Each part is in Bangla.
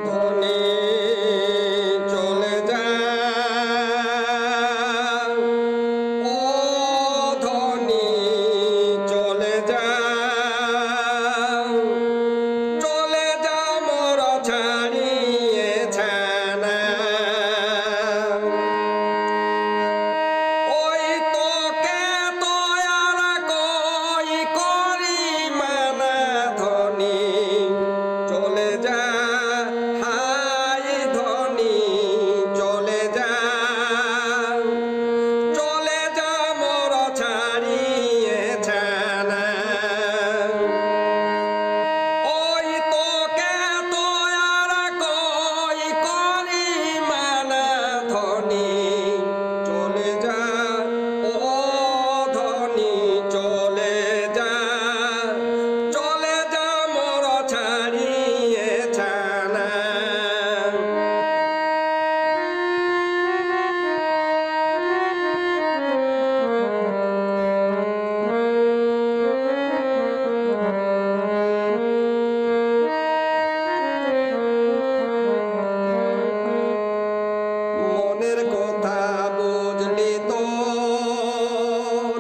ধনী চলে যাও, ও ধনী চলে যাও, চলে যাও মোর ছাড়িয়ে ছানা। ওই তোকে তোয়ার কই করি মানা ধনী চলে যা, হাই ধনী চলে যা, চলে যা মোর ছাড়িয়ে ছানা। ওই তোকে তোয়ার কই করি মানা ধনী চলে যা, ও ধনী চলে যা, চলে যা মোর ছাড়িয়ে ছানা। মনের কথা বুঝলি তোর,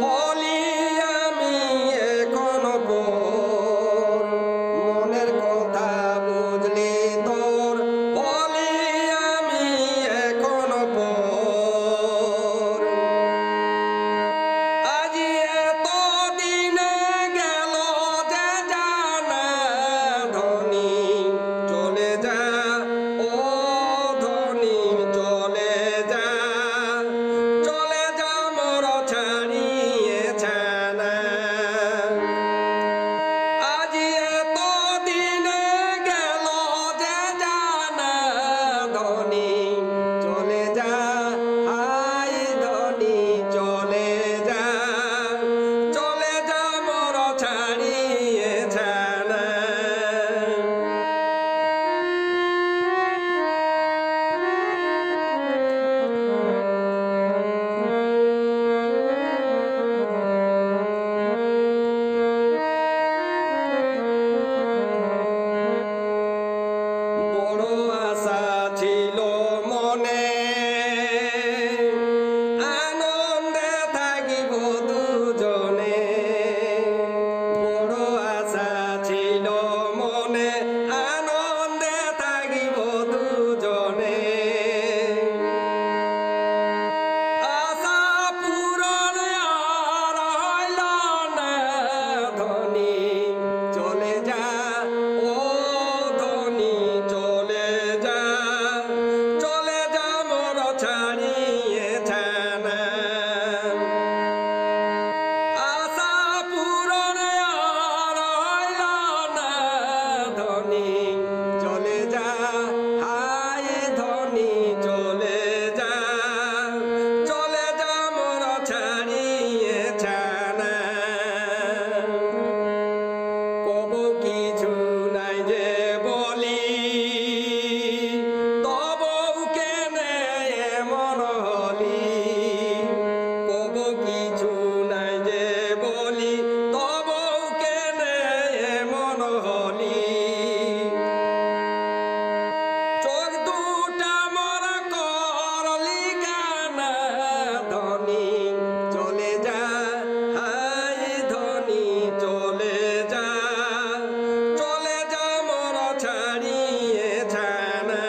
হলি আমি এখন বোর। মনের কথা বুঝলি তোর, হলি আমি এখন বোর। আজি এত দিনে গেল যে জানা ধনী চলে যা, ও ধনী চলে যা, চলে যা মোর ছাড়িয়ে ছানা। আজি এত দিনে গেল যে জানা ধনী চলে যা, হাই ধনী চলে যা, চলে যা মোর ছাড়িয়ে ছানা। বড় আশা ছিল মনে, আনন্দে থাকিব দুজনে। বড় আশা ছিল মনে, আনন্দে থাকিব দুজনে। আশা পূরণ আর হইল না ধনী চলে যা, ও ধনী চলে যা, চলে যা মোর ছাড়িয়ে ছানা। আশা পূরণ আর হইল না ধনী চলে যা, হাই ধনী চলে যা, চলে যা মোর ছাড়িয়ে ছানা। কব কিছু নাই যে বলি, তবু কেনে এমন হলি। কব কিছু নাই যে বলি, তবু কেনে এমন হলি। চোখ দুটা মোর করলি কানা ধনী চলে যা, হাই ধনী চলে যা, চলে যা মোর ছাড়িয়ে ছানা।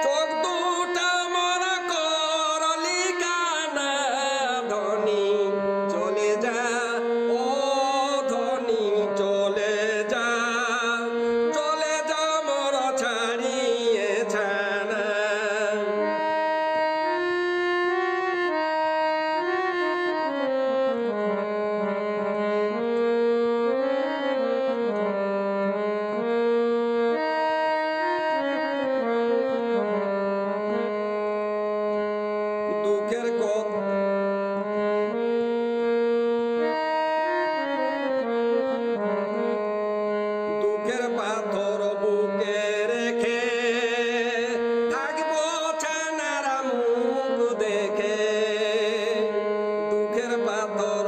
চোখ দুটা মোর করলি কানা ধনী চলে যা, ও ধনী চলে যা, চলে যা মোর ছাড়িয়ে ছানা। দুঃখের কথা দুঃখের পাথর বুকে রেখে থাকব ছানারা মুখ দেখে। দুঃখের পাথর